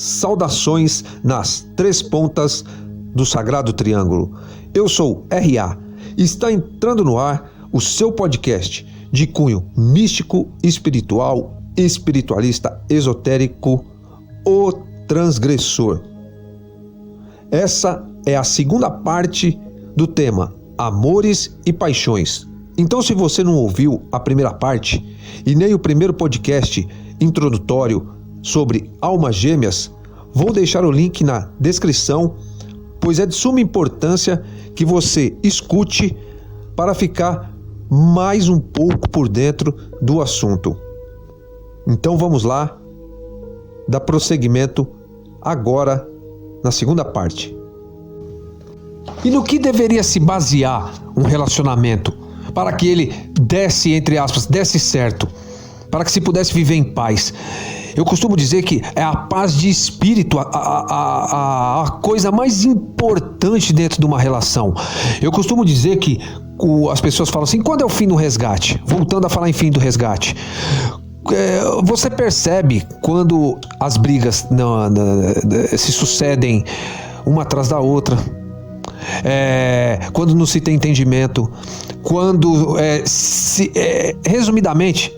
Saudações nas três pontas do Sagrado Triângulo. Eu sou R.A. e está entrando no ar o seu podcast de cunho místico, espiritual, espiritualista, esotérico, o Transgressor. Essa é a segunda parte do tema Amores e Paixões. Então, se você não ouviu a primeira parte e nem o primeiro podcast introdutório sobre almas gêmeas, vou deixar o link na descrição, pois é de suma importância que você escute para ficar mais um pouco por dentro do assunto. Então vamos lá, dar prosseguimento agora na segunda parte. E no que deveria se basear um relacionamento para que ele desse, entre aspas, desse certo, para que se pudesse viver em paz? Eu costumo dizer que é a paz de espírito a coisa mais importante dentro de uma relação. Eu costumo dizer que as pessoas falam assim, quando é o fim do resgate? Voltando a falar em fim do resgate. Você percebe quando as brigas se sucedem uma atrás da outra, quando não se tem entendimento, quando, resumidamente,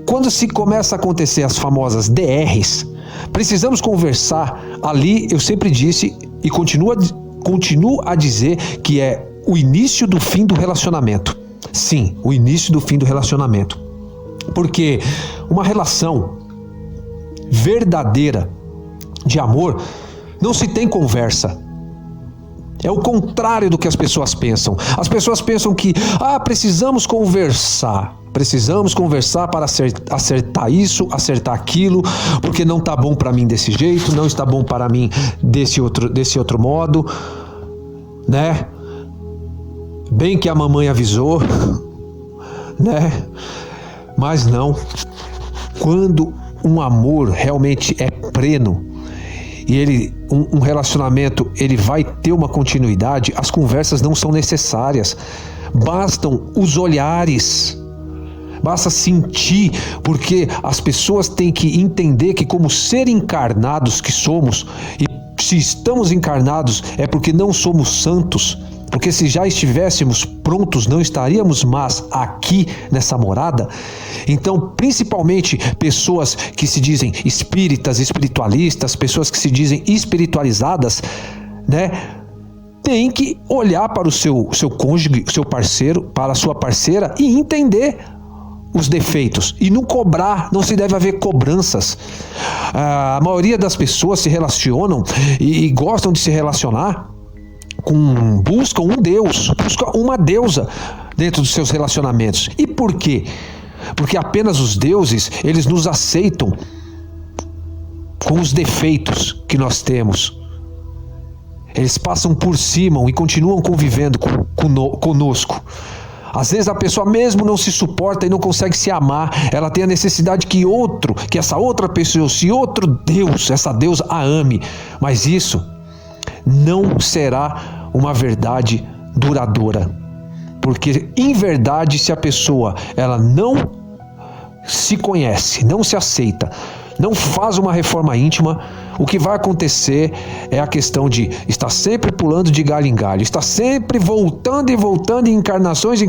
quando se começa a acontecer as famosas DRs, precisamos conversar ali. Eu sempre disse e continuo a dizer que é o início do fim do relacionamento. Sim, o início do fim do relacionamento. Porque uma relação verdadeira de amor não se tem conversa. É o contrário do que as pessoas pensam. As pessoas pensam que precisamos conversar para acertar isso, acertar aquilo, porque não está bom para mim desse jeito, não está bom para mim desse outro modo, né? Bem que a mamãe avisou, né? Mas não. Quando um amor realmente é pleno e um relacionamento ele vai ter uma continuidade, as conversas não são necessárias. Bastam os olhares. Basta sentir, porque as pessoas têm que entender que, como seres encarnados que somos, e se estamos encarnados é porque não somos santos, porque se já estivéssemos prontos não estaríamos mais aqui nessa morada. Então, principalmente pessoas que se dizem espíritas, espiritualistas, pessoas que se dizem espiritualizadas, né? Tem que olhar para o seu cônjuge, seu parceiro, para a sua parceira e entender os defeitos e não cobrar. Não se deve haver cobranças. A maioria das pessoas se relacionam e gostam de se relacionar buscam um Deus, buscam uma deusa dentro dos seus relacionamentos. E por quê? Porque apenas os deuses, eles nos aceitam com os defeitos que nós temos. Eles passam por cima e continuam convivendo conosco. Às vezes a pessoa mesmo não se suporta e não consegue se amar. Ela tem a necessidade que essa outra pessoa, se outro Deus, essa deusa a ame. Mas isso não será uma verdade duradoura. Porque em verdade, se a pessoa ela não se conhece, não se aceita, não faz uma reforma íntima, o que vai acontecer é a questão de estar sempre pulando de galho em galho, estar sempre voltando e voltando em encarnações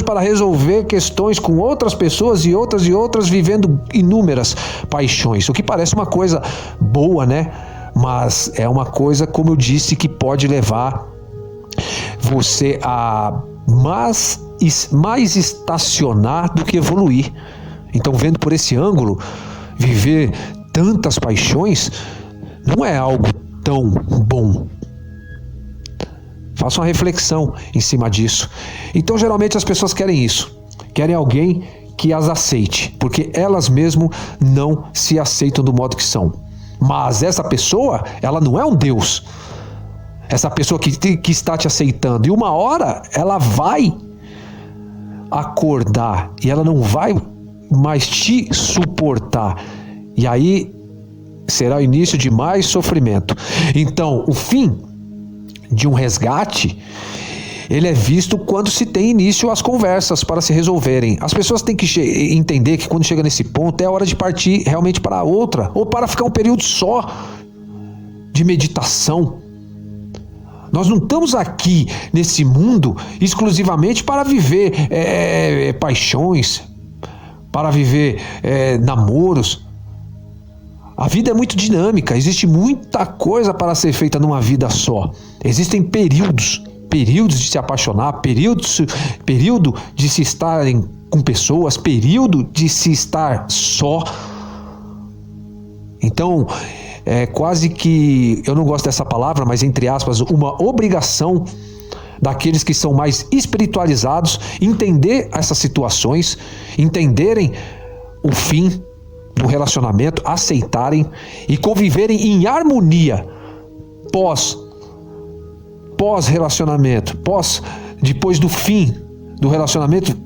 para resolver questões com outras pessoas e outras, vivendo inúmeras paixões, o que parece uma coisa boa, né? Mas é uma coisa, como eu disse, que pode levar você a mais estacionar do que evoluir. Então, vendo por esse ângulo, viver tantas paixões não é algo tão bom. Faça uma reflexão em cima disso. Então, geralmente as pessoas querem isso. Querem alguém que as aceite, porque elas mesmo não se aceitam do modo que são. Mas essa pessoa, ela não é um Deus. Essa pessoa que está te aceitando. E uma hora ela vai acordar e ela não vai mais te suportar. E aí será o início de mais sofrimento. Então, o fim de um resgate, ele é visto quando se tem início às conversas para se resolverem. As pessoas têm que entender que quando chega nesse ponto é hora de partir realmente para outra, ou para ficar um período só de meditação. Nós não estamos aqui nesse mundo exclusivamente para viver paixões, para viver namoros. A vida é muito dinâmica, existe muita coisa para ser feita numa vida só. Existem períodos de se apaixonar, período de se estarem com pessoas, período de se estar só. Então, é quase que, eu não gosto dessa palavra, mas entre aspas, uma obrigação daqueles que são mais espiritualizados entender essas situações, entenderem o fim do relacionamento, aceitarem e conviverem em harmonia pós-relacionamento, depois do fim do relacionamento,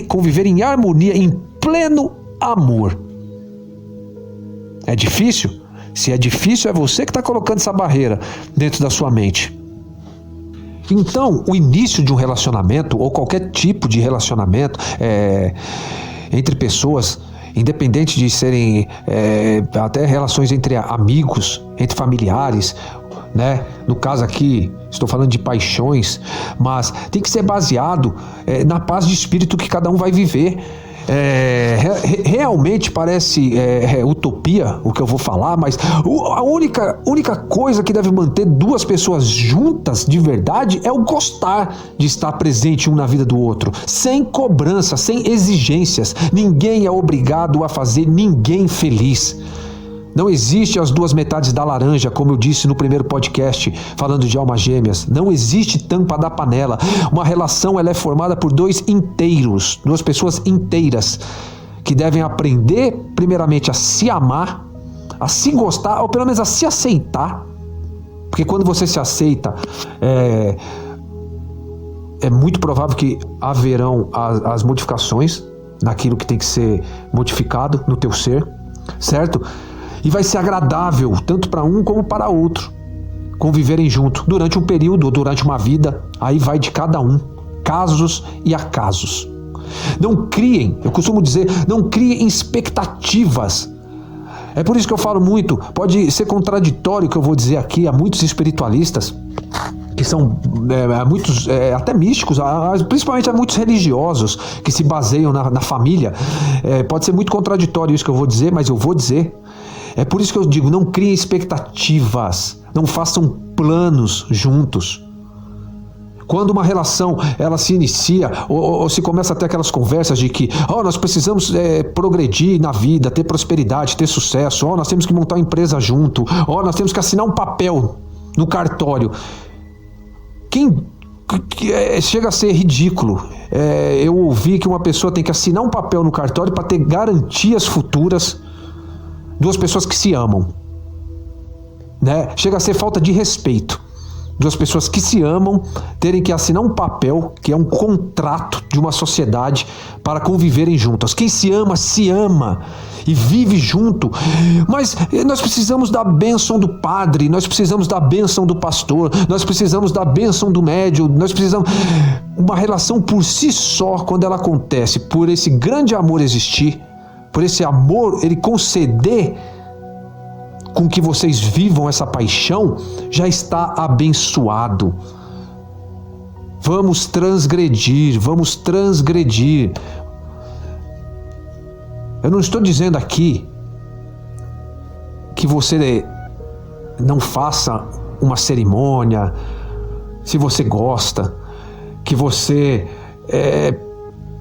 conviverem em harmonia, em pleno amor. É difícil? Se é difícil, é você que está colocando essa barreira dentro da sua mente. Então, o início de um relacionamento, ou qualquer tipo de relacionamento entre pessoas, independente de serem até relações entre amigos, entre familiares, né? No caso aqui, estou falando de paixões, mas tem que ser baseado na paz de espírito que cada um vai viver. Realmente parece utopia o que eu vou falar, mas a única coisa que deve manter duas pessoas juntas de verdade é o gostar de estar presente um na vida do outro, sem cobrança, sem exigências. Ninguém é obrigado a fazer ninguém feliz. Não existe as duas metades da laranja, como eu disse no primeiro podcast falando de almas gêmeas. Não existe tampa da panela. Uma relação ela é formada por duas pessoas inteiras, que devem aprender primeiramente a se amar, a se gostar, ou pelo menos a se aceitar. Porque quando você se aceita, é muito provável que haverão as modificações naquilo que tem que ser modificado no teu ser, certo? E vai ser agradável, tanto para um como para outro, conviverem junto durante um período ou durante uma vida. Aí vai de cada um, casos e acasos. Não criem, eu costumo dizer, não criem expectativas. É por isso que eu falo muito, pode ser contraditório o que eu vou dizer aqui a muitos espiritualistas, que são muitos até místicos, principalmente a muitos religiosos que se baseiam na família. Pode ser muito contraditório isso que eu vou dizer, mas eu vou dizer. É por isso que eu digo, não criem expectativas, não façam planos juntos. Quando uma relação ela se inicia, ou se começa a ter aquelas conversas de que nós precisamos progredir na vida, ter prosperidade, ter sucesso, nós temos que montar uma empresa junto, nós temos que assinar um papel no cartório. Chega a ser ridículo. Eu ouvi que uma pessoa tem que assinar um papel no cartório para ter garantias futuras. Duas pessoas que se amam, né? Chega a ser falta de respeito. Duas pessoas que se amam terem que assinar um papel que é um contrato de uma sociedade para conviverem juntas. Quem se ama e vive junto. Mas nós precisamos da bênção do padre, nós precisamos da bênção do pastor, nós precisamos da bênção do médium, nós precisamos... Uma relação por si só, quando ela acontece, por esse grande amor existir, por esse amor, ele conceder com que vocês vivam essa paixão, já está abençoado. Vamos transgredir. Eu não estou dizendo aqui que você não faça uma cerimônia, se você gosta, que você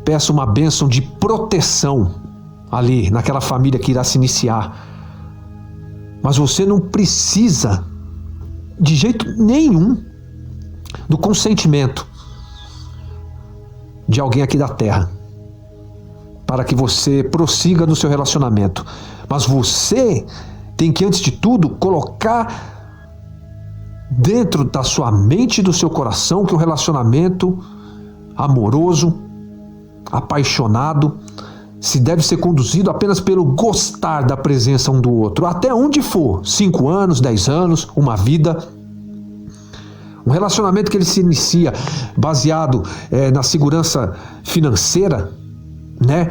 peça uma bênção de proteção ali, naquela família que irá se iniciar. Mas você não precisa, de jeito nenhum, do consentimento de alguém aqui da Terra para que você prossiga no seu relacionamento. Mas você tem que, antes de tudo, colocar dentro da sua mente e do seu coração que o relacionamento amoroso, apaixonado, se deve ser conduzido apenas pelo gostar da presença um do outro, até onde for, 5 anos, 10 anos, uma vida. Um relacionamento que ele se inicia baseado na segurança financeira, né?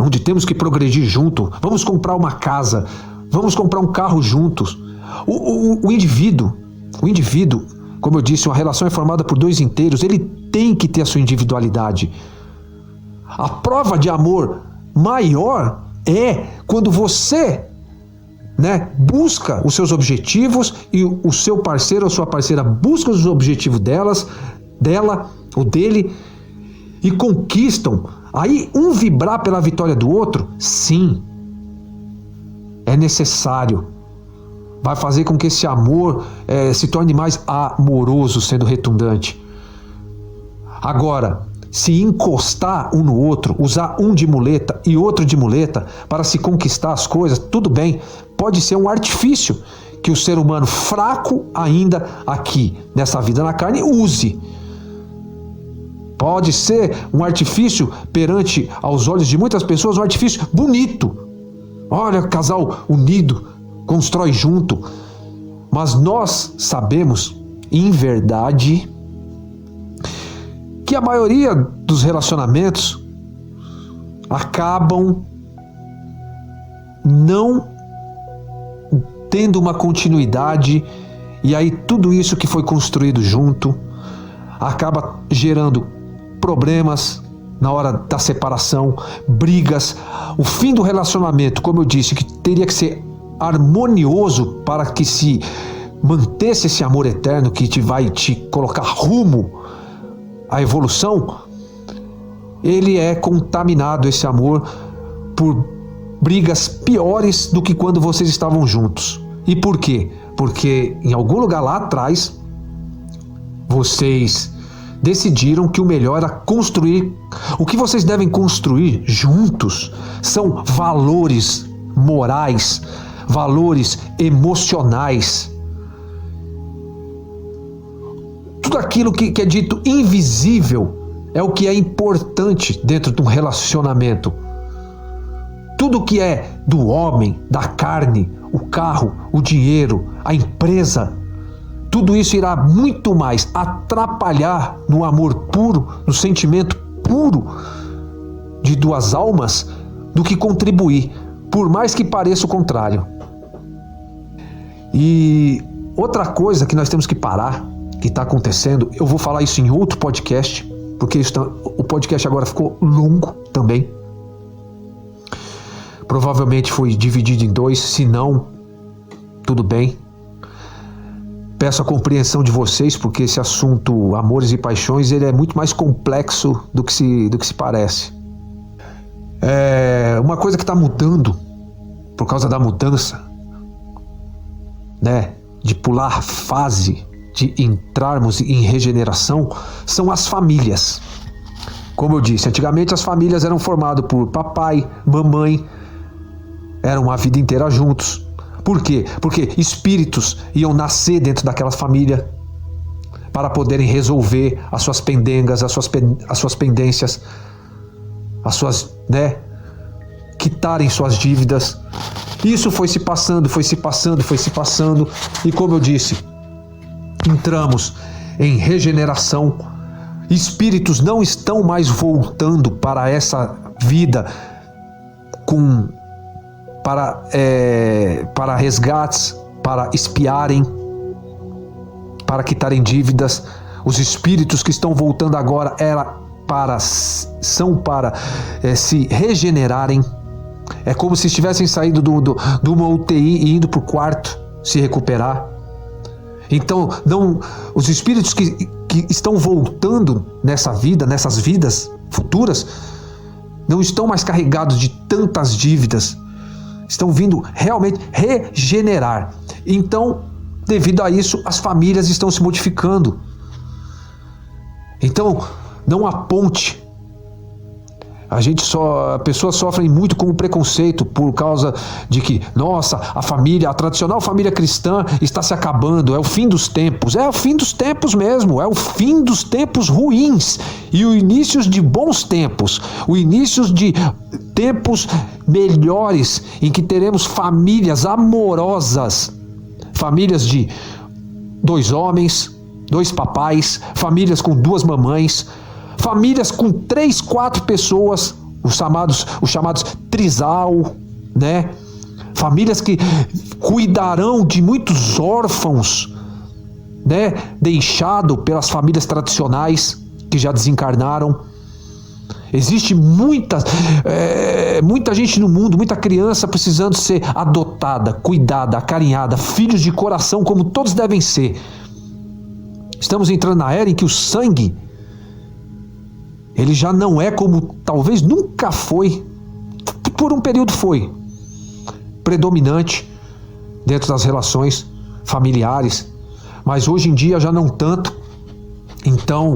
Onde temos que progredir junto, vamos comprar uma casa, vamos comprar um carro juntos, O indivíduo, como eu disse, uma relação é formada por dois inteiros, ele tem que ter a sua individualidade. A prova de amor maior é quando você, busca os seus objetivos e o seu parceiro ou sua parceira busca os objetivos dela ou dele e conquistam. Aí um vibrar pela vitória do outro, sim, é necessário. Vai fazer com que esse amor se torne mais amoroso, sendo redundante. Agora, se encostar um no outro, usar um de muleta e outro de muleta para se conquistar as coisas, tudo bem, pode ser um artifício que o ser humano fraco ainda aqui nessa vida na carne use. Pode ser um artifício perante aos olhos de muitas pessoas, um artifício bonito. Olha, casal unido, constrói junto. Mas nós sabemos, em verdade, que a maioria dos relacionamentos acabam não tendo uma continuidade, e aí tudo isso que foi construído junto acaba gerando problemas na hora da separação, brigas. O fim do relacionamento, como eu disse, que teria que ser harmonioso para que se mantesse esse amor eterno que vai te colocar rumo à evolução, ele é contaminado, esse amor, por brigas piores do que quando vocês estavam juntos. E por quê? Porque em algum lugar lá atrás vocês decidiram que o melhor era construir. O que vocês devem construir juntos são valores morais, valores emocionais. Tudo aquilo que é dito invisível é o que é importante dentro de um relacionamento. Tudo que é do homem, da carne, o carro, o dinheiro, a empresa, tudo isso irá muito mais atrapalhar no amor puro, no sentimento puro de duas almas, do que contribuir, por mais que pareça o contrário. E outra coisa que nós temos que parar, que está acontecendo, eu vou falar isso em outro podcast, porque o podcast agora ficou longo também. Provavelmente foi dividido em 2, se não, tudo bem. Peço a compreensão de vocês, porque esse assunto, amores e paixões, ele é muito mais complexo do que se parece. Uma coisa que está mudando, por causa da mudança, de pular fase, de entrarmos em regeneração, são as famílias. Como eu disse, antigamente as famílias eram formadas por papai, mamãe, eram a vida inteira juntos. Por quê? Porque espíritos iam nascer dentro daquela família para poderem resolver as suas pendengas, as suas pendências, quitarem suas dívidas. Isso foi se passando, e como eu disse, entramos em regeneração. Espíritos não estão mais voltando para essa vida para resgates, para espiarem, para quitarem dívidas. Os espíritos que estão voltando agora são para se regenerarem. É como se estivessem saído de uma UTI e indo para o quarto se recuperar. Então, os espíritos que estão voltando nessas vidas futuras, não estão mais carregados de tantas dívidas. Estão vindo realmente regenerar. Então, devido a isso, as famílias estão se modificando. Então, não aponte. Pessoas sofrem muito com o preconceito por causa de que, nossa, a tradicional família cristã está se acabando, é o fim dos tempos. É o fim dos tempos mesmo, é o fim dos tempos ruins e o início de bons tempos, o início de tempos melhores em que teremos famílias amorosas, famílias de 2 homens, 2 papais, famílias com 2 mamães, famílias com 3, 4 pessoas, os chamados trisal, famílias que cuidarão de muitos órfãos, né, deixado pelas famílias tradicionais que já desencarnaram. Existe muita gente no mundo, muita criança precisando ser adotada, cuidada, acarinhada, filhos de coração como todos devem ser. Estamos entrando na era em que o sangue, ele já não é como talvez nunca foi, por um período foi, predominante dentro das relações familiares, mas hoje em dia já não tanto. Então,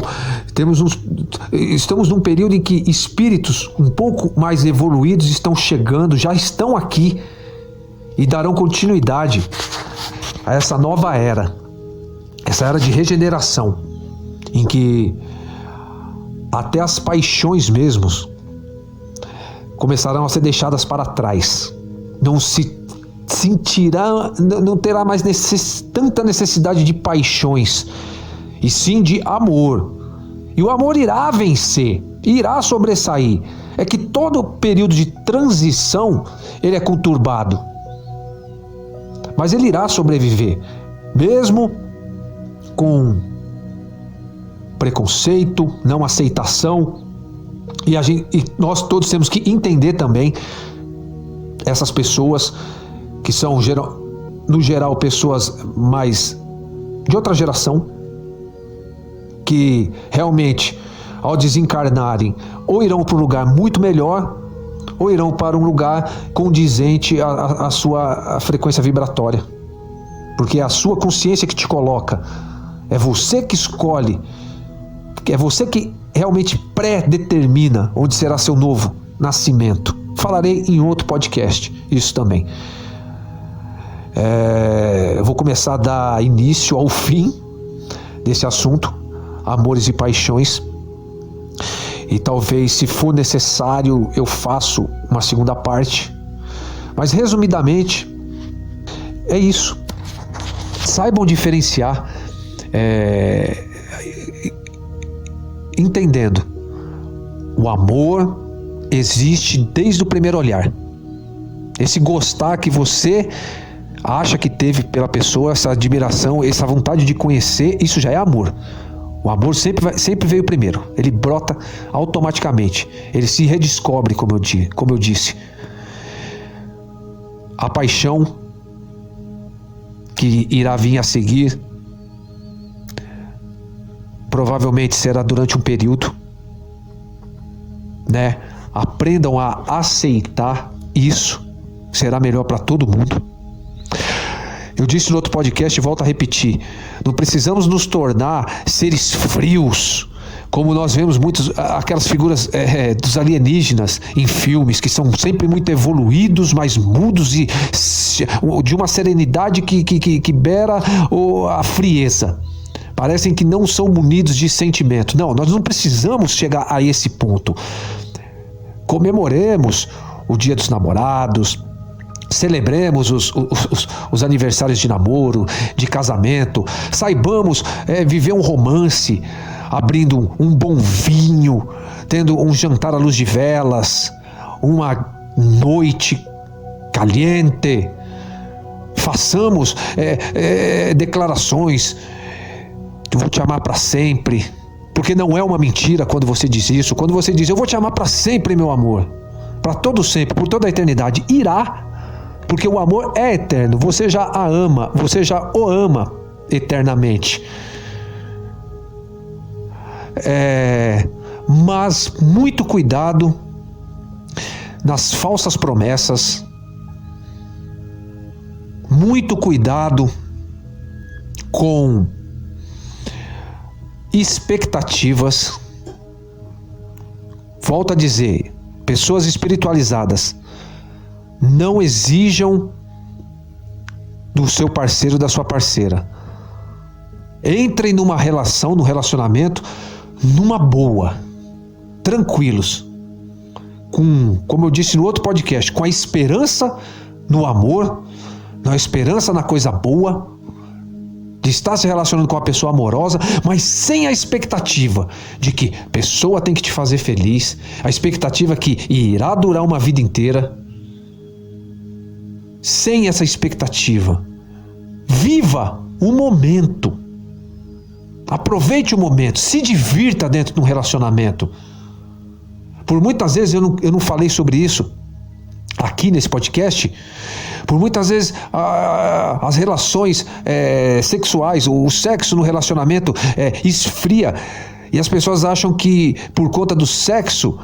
estamos num período em que espíritos um pouco mais evoluídos estão chegando, já estão aqui e darão continuidade a essa nova era, essa era de regeneração, em que até as paixões mesmos começarão a ser deixadas para trás. Não se sentirá, não terá mais tanta necessidade de paixões, e sim de amor. E o amor irá vencer, irá sobressair. É que todo período de transição, ele é conturbado. Mas ele irá sobreviver, mesmo com preconceito, não aceitação. E nós todos temos que entender também essas pessoas que são, no geral, pessoas mais de outra geração, que realmente, ao desencarnarem, ou irão para um lugar muito melhor, ou irão para um lugar condizente à sua frequência vibratória. Porque é a sua consciência que te coloca, é você que escolhe, é você que realmente pré-determina onde será seu novo nascimento. Falarei em outro podcast isso também. Eu vou começar a dar início ao fim desse assunto, amores e paixões, e talvez, se for necessário, eu faço uma segunda parte, mas resumidamente é isso. Saibam diferenciar, entendendo, o amor existe desde o primeiro olhar. Esse gostar que você acha que teve pela pessoa, essa admiração, essa vontade de conhecer, isso já é amor. O amor sempre veio primeiro, ele brota automaticamente, ele se redescobre, como eu disse. A paixão que irá vir a seguir provavelmente será durante um período, né? Aprendam a aceitar isso, será melhor para todo mundo. Eu disse no outro podcast e volto a repetir, não precisamos nos tornar seres frios, como nós vemos aquelas figuras dos alienígenas em filmes, que são sempre muito evoluídos, mas mudos e de uma serenidade que beira a frieza. Parecem que não são munidos de sentimento. Não, nós não precisamos chegar a esse ponto. Comemoremos o Dia dos Namorados, celebremos os aniversários de namoro, de casamento, saibamos viver um romance, abrindo um bom vinho, tendo um jantar à luz de velas, uma noite caliente. Façamos declarações: eu vou te amar para sempre, porque não é uma mentira quando você diz isso. Quando você diz: eu vou te amar para sempre, meu amor, para todo sempre, por toda a eternidade, irá. Porque o amor é eterno, você já a ama, você já o ama eternamente. Mas muito cuidado nas falsas promessas, muito cuidado com expectativas. Volto a dizer, pessoas espiritualizadas, não exijam do seu parceiro, da sua parceira. Entrem numa relação, num relacionamento, numa boa, tranquilos, como eu disse no outro podcast, com a esperança no amor, na esperança na coisa boa, de estar se relacionando com uma pessoa amorosa, mas sem a expectativa de que a pessoa tem que te fazer feliz, a expectativa que irá durar uma vida inteira. sem essa expectativa. Viva o momento. Aproveite o momento, se divirta dentro de um relacionamento. Por muitas vezes eu não falei sobre isso aqui nesse podcast. Por muitas vezes as relações sexuais, o sexo no relacionamento esfria. E as pessoas acham que por conta do sexo,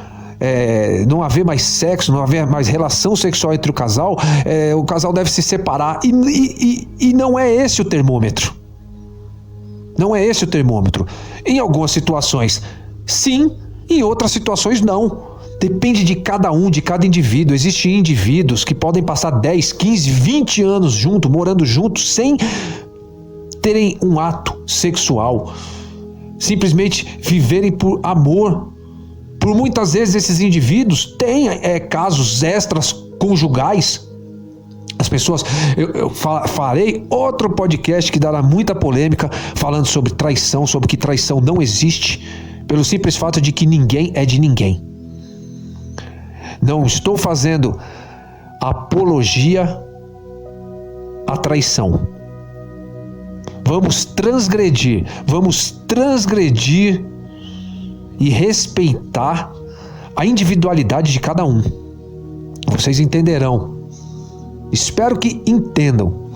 não haver mais sexo, não haver mais relação sexual entre o casal deve se separar. E não é esse o termômetro. Não é esse o termômetro. Em algumas situações, sim. Em outras situações, não. Depende de cada um, de cada indivíduo. Existem indivíduos que podem passar 10, 15, 20 anos juntos, morando juntos, sem terem um ato sexual. Simplesmente viverem por amor. Por muitas vezes esses indivíduos têm casos extras conjugais. As pessoas, eu farei outro podcast que dará muita polêmica, falando sobre traição, sobre que traição não existe, pelo simples fato de que ninguém é de ninguém. Não estou fazendo apologia à traição. Vamos transgredir e respeitar a individualidade de cada um. Vocês entenderão. Espero que entendam.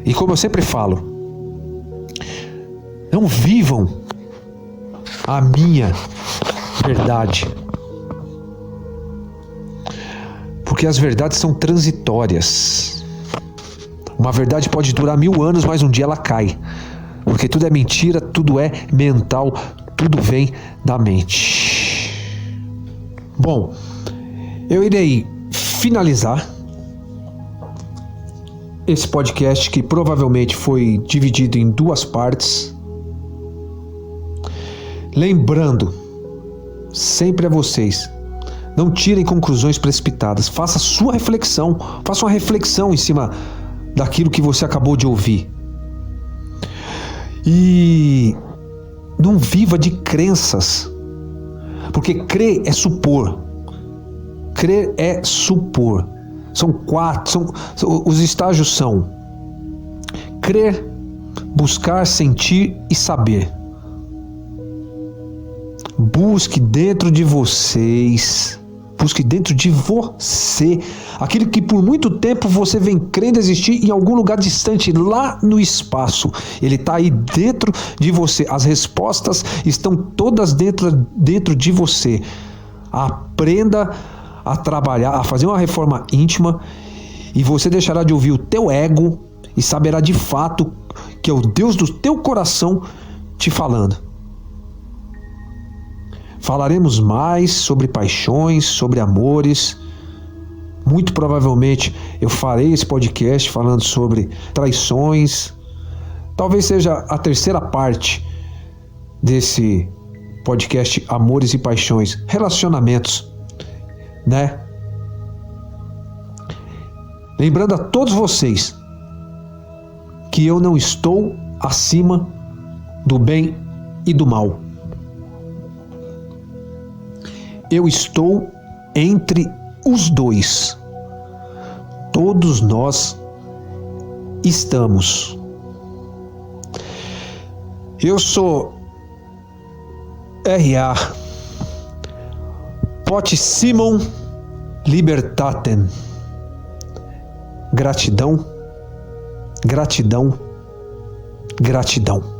E como eu sempre falo, não vivam a minha verdade. Porque as verdades são transitórias. Uma verdade pode durar 1000 anos, mas um dia ela cai. Porque tudo é mentira, tudo é mental, tudo vem da mente. Bom, eu irei finalizar esse podcast, que provavelmente foi dividido em 2 partes. Lembrando sempre a vocês: não tirem conclusões precipitadas. Faça sua reflexão. Faça uma reflexão em cima daquilo que você acabou de ouvir. E não viva de crenças. Porque crer é supor. Crer é supor. São 4. Os estágios são: crer, buscar, sentir e saber. Busque dentro de vocês. Busque dentro de você aquilo que por muito tempo você vem crendo existir em algum lugar distante, lá no espaço. Ele está aí dentro de você. As respostas estão todas dentro de você. Aprenda a trabalhar, a fazer uma reforma íntima, e você deixará de ouvir o teu ego e saberá de fato que é o Deus do teu coração te falando. Falaremos mais sobre paixões, sobre amores. Muito provavelmente eu farei esse podcast falando sobre traições. Talvez seja a 3ª parte desse podcast Amores e Paixões, relacionamentos, né? Lembrando a todos vocês que eu não estou acima do bem e do mal. Eu estou entre os dois. Todos nós estamos. Eu sou R.A. Pote Simon Libertaten. Gratidão, gratidão, gratidão.